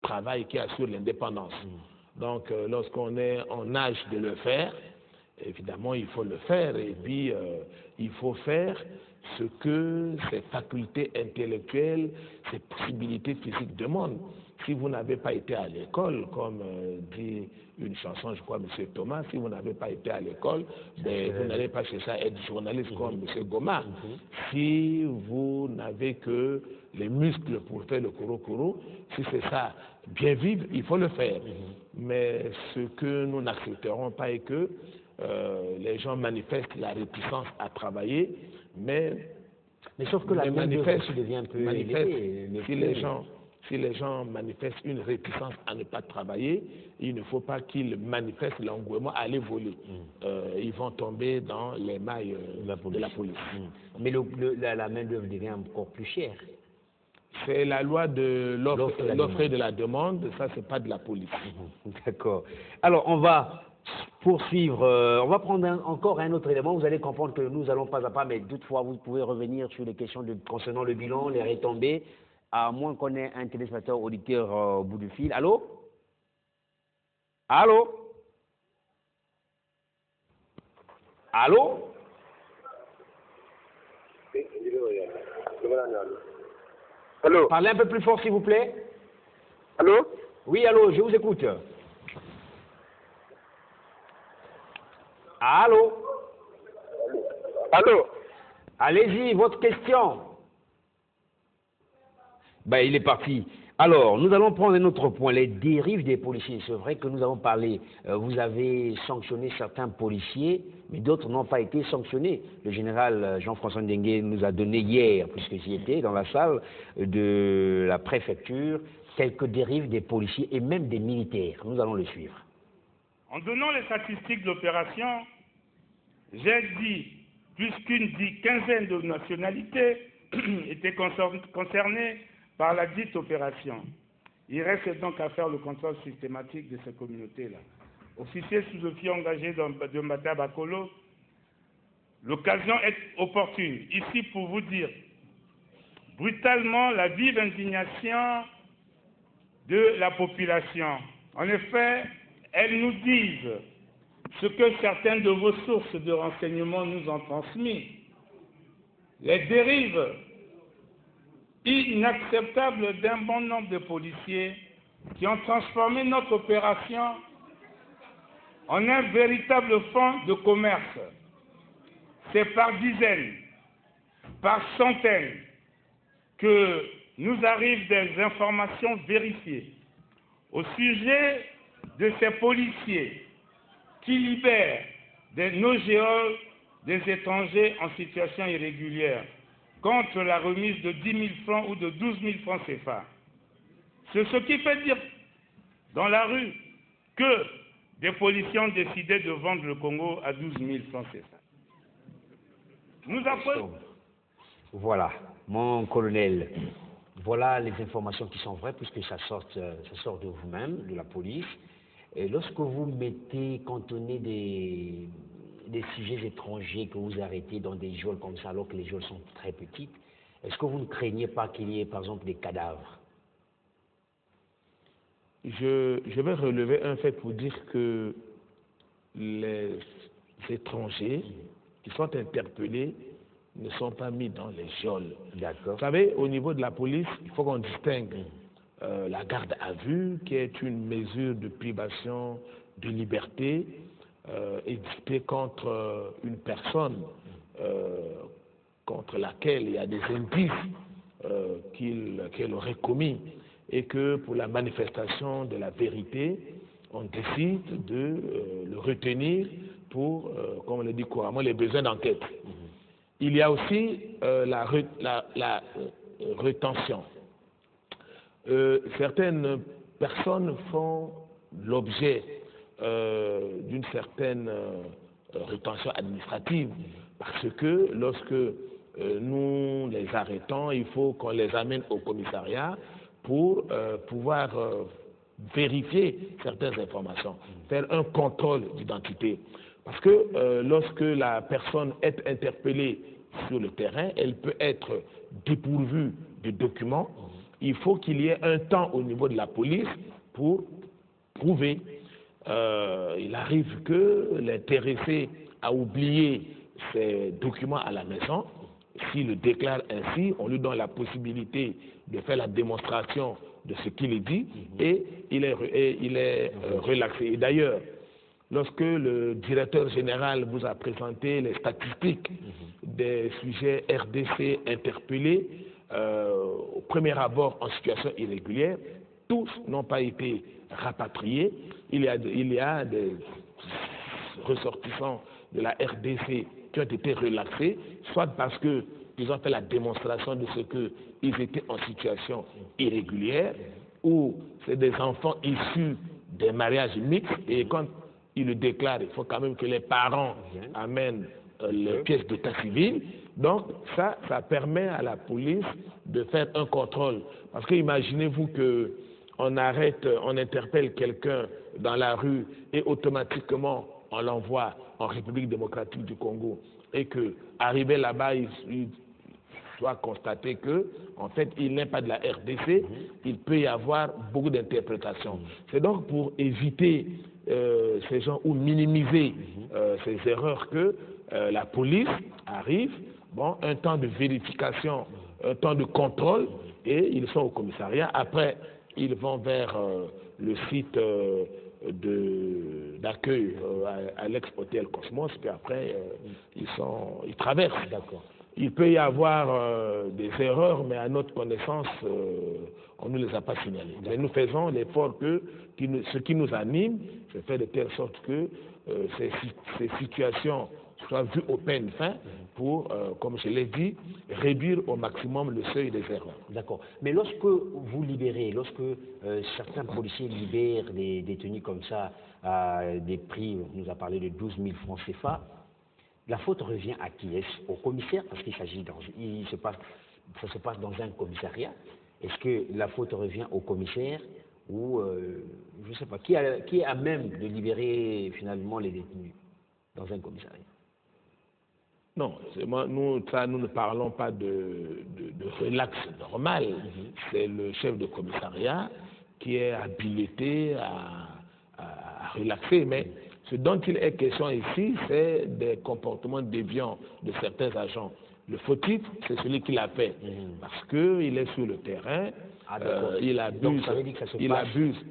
travail qui assure l'indépendance. Donc, lorsqu'on est en âge de le faire, évidemment, il faut le faire. Et puis, il faut faire ce que ses facultés intellectuelles, ses possibilités physiques demandent. Si vous n'avez pas été à l'école, comme dit une chanson, je crois, M. Thomas, si vous n'avez pas été à l'école, ben, vous n'allez pas chercher à être journaliste comme M. Gomard. Si vous n'avez que les muscles pour faire le kuro-kuro, si c'est ça, bien vivre, il faut le faire. Mais ce que nous n'accepterons pas est que les gens manifestent la réticence à travailler, mais sauf que la manifeste devient un peu élevée, si les gens manifestent une réticence à ne pas travailler, il ne faut pas qu'ils manifestent l'engouement à aller voler. Ils vont tomber dans les mailles de la police. Mais la main-d'œuvre devient encore plus chère. C'est la loi de l'offre et de la demande, ça c'est pas de la police. D'accord. Alors on va poursuivre, on va prendre encore un autre élément, vous allez comprendre que nous allons pas à pas, mais toutefois vous pouvez revenir sur les questions concernant le bilan, les retombées, à moins qu'on ait un téléspectateur auditeur au bout du fil. Allô? Allô? Allô? Allô? Parlez un peu plus fort s'il vous plaît. Allô? Oui, allô, je vous écoute. Allô? Allô? Allez-y, votre question. Ben, il est parti. Alors, nous allons prendre un autre point, les dérives des policiers. C'est vrai que nous avons parlé, vous avez sanctionné certains policiers, mais d'autres n'ont pas été sanctionnés. Le général Jean-François Ndengue nous a donné hier, puisque j'y étais, dans la salle de la préfecture, quelques dérives des policiers et même des militaires. Nous allons le suivre. En donnant les statistiques de l'opération, j'ai dit plus qu'une quinzaine de nationalités étaient concernées par la dite opération. Il reste donc à faire le contrôle systématique de ces communautés-là. Officiers sous-officiers engagés de Matabakolo, l'occasion est opportune. Ici pour vous dire brutalement la vive indignation de la population. En effet, elles nous disent ce que certaines de vos sources de renseignement nous ont transmis. Les dérives inacceptables d'un bon nombre de policiers qui ont transformé notre opération en un véritable fonds de commerce. C'est par dizaines, par centaines que nous arrivent des informations vérifiées au sujet de ces policiers qui libèrent nos géoles des étrangers en situation irrégulière contre la remise de 10 000 francs ou de 12 000 francs CFA. C'est ce qui fait dire dans la rue que des policiers ont décidé de vendre le Congo à 12 000 francs CFA. Nous apprenons. Voilà, mon colonel, voilà les informations qui sont vraies puisque ça sort de vous-même, de la police. Et lorsque vous mettez, cantonné des sujets étrangers que vous arrêtez dans des geôles comme ça alors que les geôles sont très petites, est-ce que vous ne craignez pas qu'il y ait par exemple des cadavres? Je vais relever un fait pour dire que les étrangers qui sont interpellés ne sont pas mis dans les geôles. D'accord. Vous savez, au niveau de la police, il faut qu'on distingue la garde à vue, qui est une mesure de privation de liberté édictée contre une personne contre laquelle il y a des indices qu'elle aurait commis, et que pour la manifestation de la vérité, on décide de le retenir pour, comme on le dit couramment, les besoins d'enquête. Il y a aussi la rétention. Certaines personnes font l'objet d'une certaine rétention administrative parce que lorsque nous les arrêtons, il faut qu'on les amène au commissariat pour pouvoir vérifier certaines informations, faire un contrôle d'identité. Parce que lorsque la personne est interpellée sur le terrain, elle peut être dépourvue de documents, il faut qu'il y ait un temps au niveau de la police pour prouver. Il arrive que l'intéressé a oublié ses documents à la maison. S'il le déclare ainsi, on lui donne la possibilité de faire la démonstration de ce qu'il dit et il est relaxé. Et d'ailleurs, lorsque le directeur général vous a présenté les statistiques des sujets RDC interpellés au premier abord en situation irrégulière, tous n'ont pas été rapatriés. Il y a des ressortissants de la RDC qui ont été relaxés, soit parce qu'ils ont fait la démonstration de ce qu'ils étaient en situation irrégulière, ou c'est des enfants issus des mariages mixtes, et quand ils le déclarent, il faut quand même que les parents amènent les pièces d'état civil. Donc ça permet à la police de faire un contrôle. Parce que imaginez-vous que on interpelle quelqu'un dans la rue et automatiquement on l'envoie en République démocratique du Congo et que, arrivé là-bas, il soit constaté que, en fait, il n'est pas de la RDC, il peut y avoir beaucoup d'interprétations. C'est donc pour éviter ces gens ou minimiser ces erreurs que la police arrive, un temps de vérification, un temps de contrôle, et ils sont au commissariat. Après, ils vont vers le site d'accueil à l'ex-hôtel Cosmos, puis après, ils traversent. D'accord. Il peut y avoir des erreurs, mais à notre connaissance, on ne les a pas signalées. Mais nous faisons l'effort ce qui nous anime, c'est faire de telle sorte que ces situations soient vues au peine fin pour, comme je l'ai dit, réduire au maximum le seuil des erreurs. D'accord. Mais lorsque vous libérez, lorsque certains policiers libèrent des détenus comme ça à des prix, on nous a parlé de 12 000 francs CFA, la faute revient à qui? Est-ce au commissaire? Parce qu'il s'agit ça se passe dans un commissariat. Est-ce que la faute revient au commissaire ou, je ne sais pas, qui est à même de libérer finalement les détenus dans un commissariat? Non, nous ne parlons pas de relax normal. C'est le chef de commissariat qui est habilité à relaxer. Mais ce dont il est question ici, c'est des comportements déviants de certains agents. Le fautif, c'est celui qui l'a fait. Parce qu'il est sur le terrain, il abuse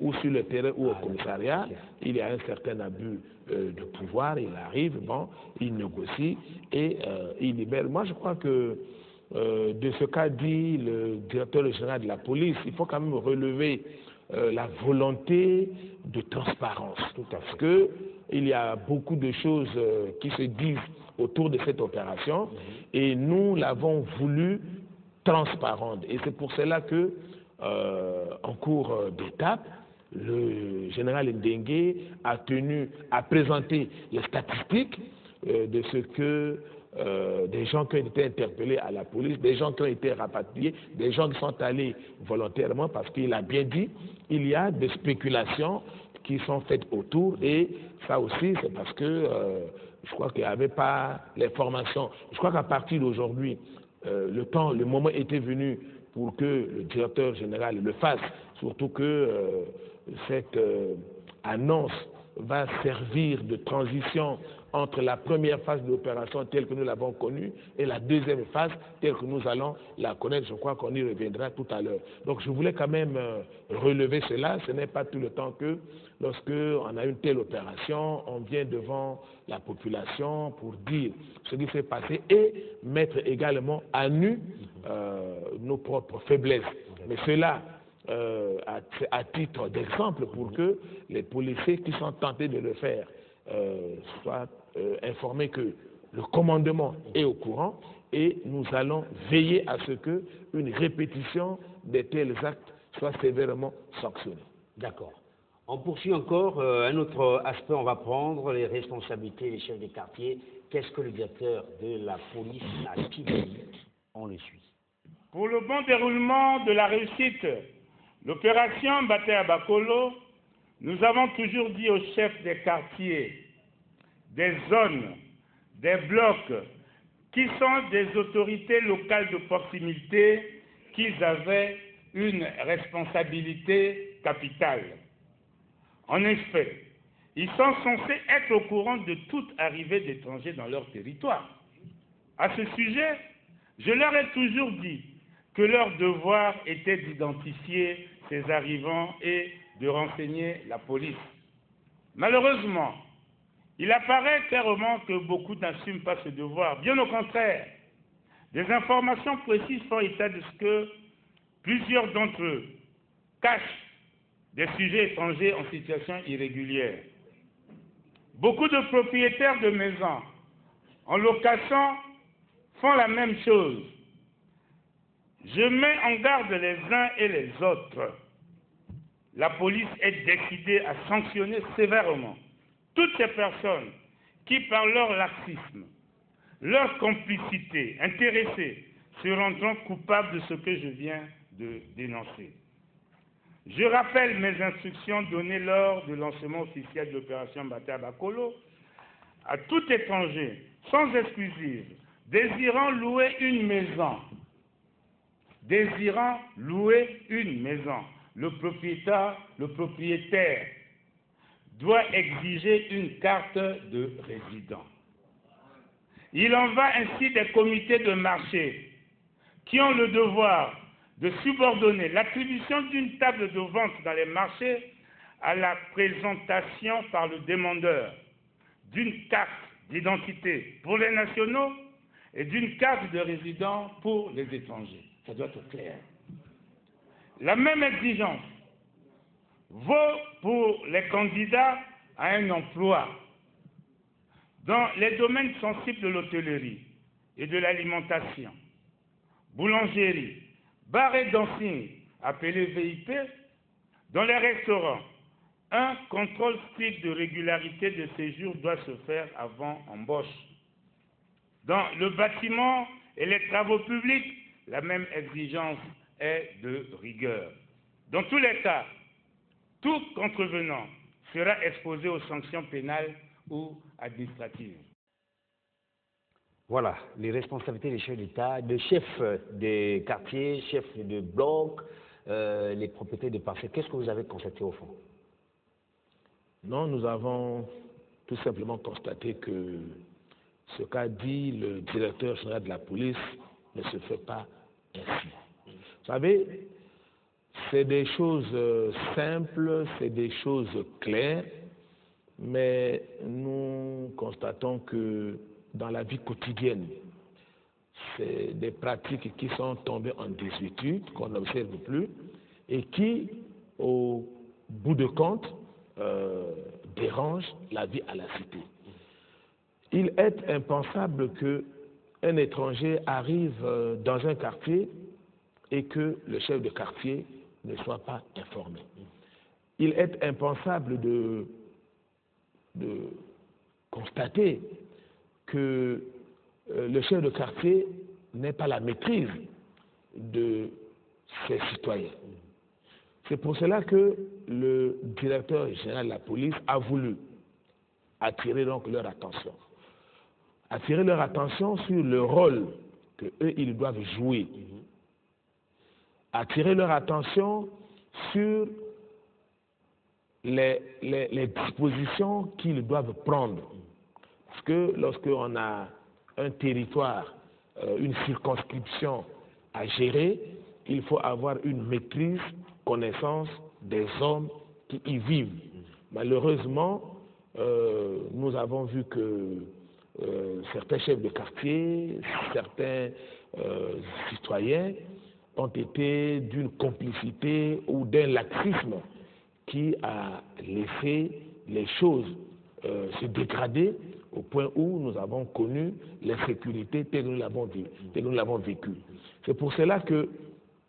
ou sur le terrain ou au commissariat, il y a un certain abus de pouvoir, il arrive, il négocie et il libère. Moi, je crois que de ce qu'a dit le directeur général de la police, il faut quand même relever la volonté de transparence. Parce que il y a beaucoup de choses qui se disent autour de cette opération et nous l'avons voulu transparente. Et c'est pour cela que, en cours d'étape, le général Ndengue a tenu à présenter les statistiques de ce que des gens qui ont été interpellés à la police, des gens qui ont été rapatriés, des gens qui sont allés volontairement, parce qu'il a bien dit, il y a des spéculations qui sont faites autour, et ça aussi c'est parce que je crois qu'il n'y avait pas les formations. Je crois qu'à partir d'aujourd'hui, le moment était venu pour que le directeur général le fasse, surtout que cette annonce va servir de transition entre la première phase de l'opération telle que nous l'avons connue et la deuxième phase telle que nous allons la connaître. Je crois qu'on y reviendra tout à l'heure. Donc je voulais quand même relever cela. Ce n'est pas tout le temps que lorsque on a une telle opération, on vient devant la population pour dire ce qui s'est passé et mettre également à nu nos propres faiblesses. Mais cela à titre d'exemple pour que les policiers qui sont tentés de le faire soient informés que le commandement est au courant et nous allons veiller à ce qu'une répétition de tels actes soit sévèrement sanctionnée. D'accord. On poursuit encore un autre aspect, on va prendre les responsabilités des chefs des quartiers. Qu'est-ce que le directeur de la police a-t-il dit? On le suit. Pour le bon déroulement de la réussite, l'opération Bataille à Bakolo, nous avons toujours dit aux chefs des quartiers, des zones, des blocs, qui sont des autorités locales de proximité, qu'ils avaient une responsabilité capitale. En effet, ils sont censés être au courant de toute arrivée d'étrangers dans leur territoire. À ce sujet, je leur ai toujours dit que leur devoir était d'identifier ces arrivants et de renseigner la police. Malheureusement, il apparaît clairement que beaucoup n'assument pas ce devoir. Bien au contraire, des informations précises font état de ce que plusieurs d'entre eux cachent des sujets étrangers en situation irrégulière. Beaucoup de propriétaires de maisons en location font la même chose. Je mets en garde les uns et les autres. La police est décidée à sanctionner sévèrement toutes ces personnes qui, par leur laxisme, leur complicité intéressée, se rendront coupables de ce que je viens de dénoncer. Je rappelle mes instructions données lors du lancement officiel de l'opération Mbata Bakolo à tout étranger, sans exclusive, désirant louer une maison. Le propriétaire doit exiger une carte de résident. Il en va ainsi des comités de marché qui ont le devoir de subordonner l'attribution d'une table de vente dans les marchés à la présentation par le demandeur d'une carte d'identité pour les nationaux et d'une carte de résident pour les étrangers. Ça doit être clair. La même exigence vaut pour les candidats à un emploi dans les domaines sensibles de l'hôtellerie et de l'alimentation, boulangerie, bar et dancing, appelé VIP, dans les restaurants. Un contrôle strict de régularité de séjour doit se faire avant embauche. Dans le bâtiment et les travaux publics, la même exigence est de rigueur. Dans tous les cas, tout contrevenant sera exposé aux sanctions pénales ou administratives. Voilà, les responsabilités des chefs d'État, de chefs des quartiers, chefs de blocs, les propriétaires de parcelles. Qu'est-ce que vous avez constaté au fond? Non, nous avons tout simplement constaté que ce qu'a dit le directeur général de la police ne se fait pas ainsi. Vous savez, c'est des choses simples, c'est des choses claires, mais nous constatons que dans la vie quotidienne, c'est des pratiques qui sont tombées en désuétude, qu'on n'observe plus, et qui, au bout de compte, dérangent la vie à la cité. Il est impensable qu'un étranger arrive dans un quartier et que le chef de quartier ne soit pas informé. Il est impensable de constater que le chef de quartier n'ait pas la maîtrise de ses citoyens. C'est pour cela que le directeur général de la police a voulu attirer donc leur attention. Attirer leur attention sur le rôle qu'eux, ils doivent jouer. Attirer leur attention sur les dispositions qu'ils doivent prendre. Parce que lorsqu'on a un territoire, une circonscription à gérer, il faut avoir une maîtrise, connaissance des hommes qui y vivent. Malheureusement, nous avons vu que certains chefs de quartier, certains citoyens ont été d'une complicité ou d'un laxisme qui a laissé les choses se dégrader au point où nous avons connu l'insécurité telle que nous l'avons vécu. C'est pour cela que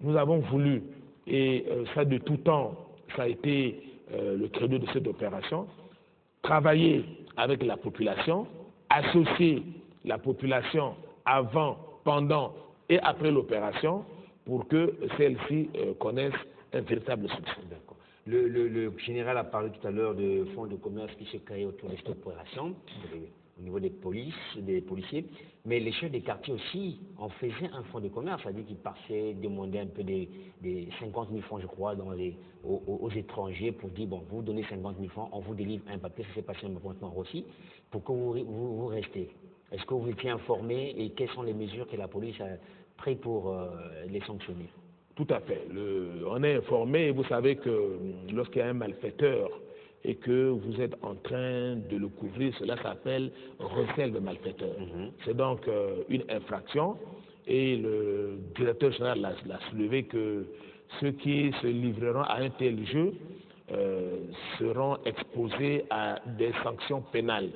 nous avons voulu, et ça de tout temps, ça a été le credo de cette opération, travailler avec la population, associer la population avant, pendant et après l'opération pour que celle-ci connaisse un véritable succès. D'accord. Le général a parlé tout à l'heure de fonds de commerce qui se créent autour de cette opération. au niveau des policiers, mais les chefs des quartiers aussi en faisaient un fonds de commerce, c'est-à-dire qu'ils passaient demander un peu des 50 000 francs, je crois, aux étrangers pour dire, bon, vous donnez 50 000 francs, on vous délivre un papier, ça s'est passé un moment aussi, pour que vous restez. Est-ce que vous étiez informé et quelles sont les mesures que la police a prises pour les sanctionner? Tout à fait. On est informé, et vous savez que lorsqu'il y a un malfaiteur et que vous êtes en train de le couvrir, cela s'appelle recel de malfaiteur. C'est donc une infraction et le directeur général l'a soulevé que ceux qui se livreront à un tel jeu seront exposés à des sanctions pénales.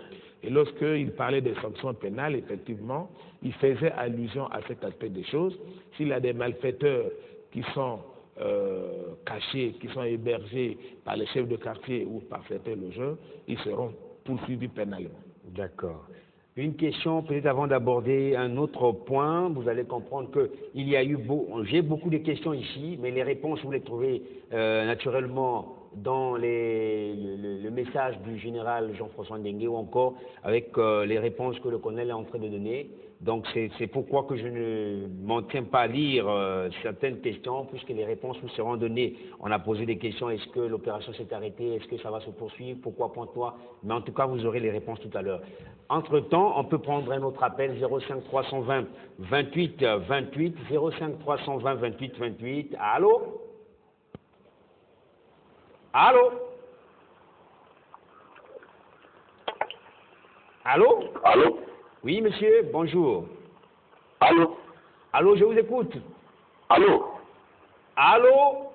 Et lorsqu'il parlait des sanctions pénales, effectivement, il faisait allusion à cet aspect des choses. S'il y a des malfaiteurs qui sont cachés, qui sont hébergés par les chefs de quartier ou par certains logeurs, ils seront poursuivis pénalement. D'accord. Une question, peut-être avant d'aborder un autre point, vous allez comprendre que j'ai beaucoup de questions ici, mais les réponses, vous les trouvez naturellement dans le message du général Jean-François Ndengue ou encore avec les réponses que le colonel est en train de donner. Donc c'est pourquoi que je ne m'en tiens pas à lire certaines questions, puisque les réponses vous seront données. On a posé des questions, est-ce que l'opération s'est arrêtée, est-ce que ça va se poursuivre, pourquoi Pointe-Noire, mais en tout cas vous aurez les réponses tout à l'heure. Entre-temps, on peut prendre un autre appel, 05 320 28 28, 05 320 28 28, allô? Allô? Allô? Allô? Oui, monsieur, bonjour. Allô? Allô, je vous écoute. Allô? Allô?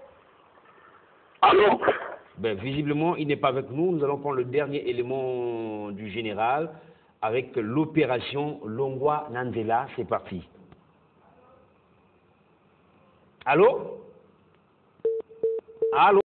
Allô? Ben, visiblement, il n'est pas avec nous. Nous allons prendre le dernier élément du général avec l'opération Longwa Nandela. C'est parti. Allô? Allô?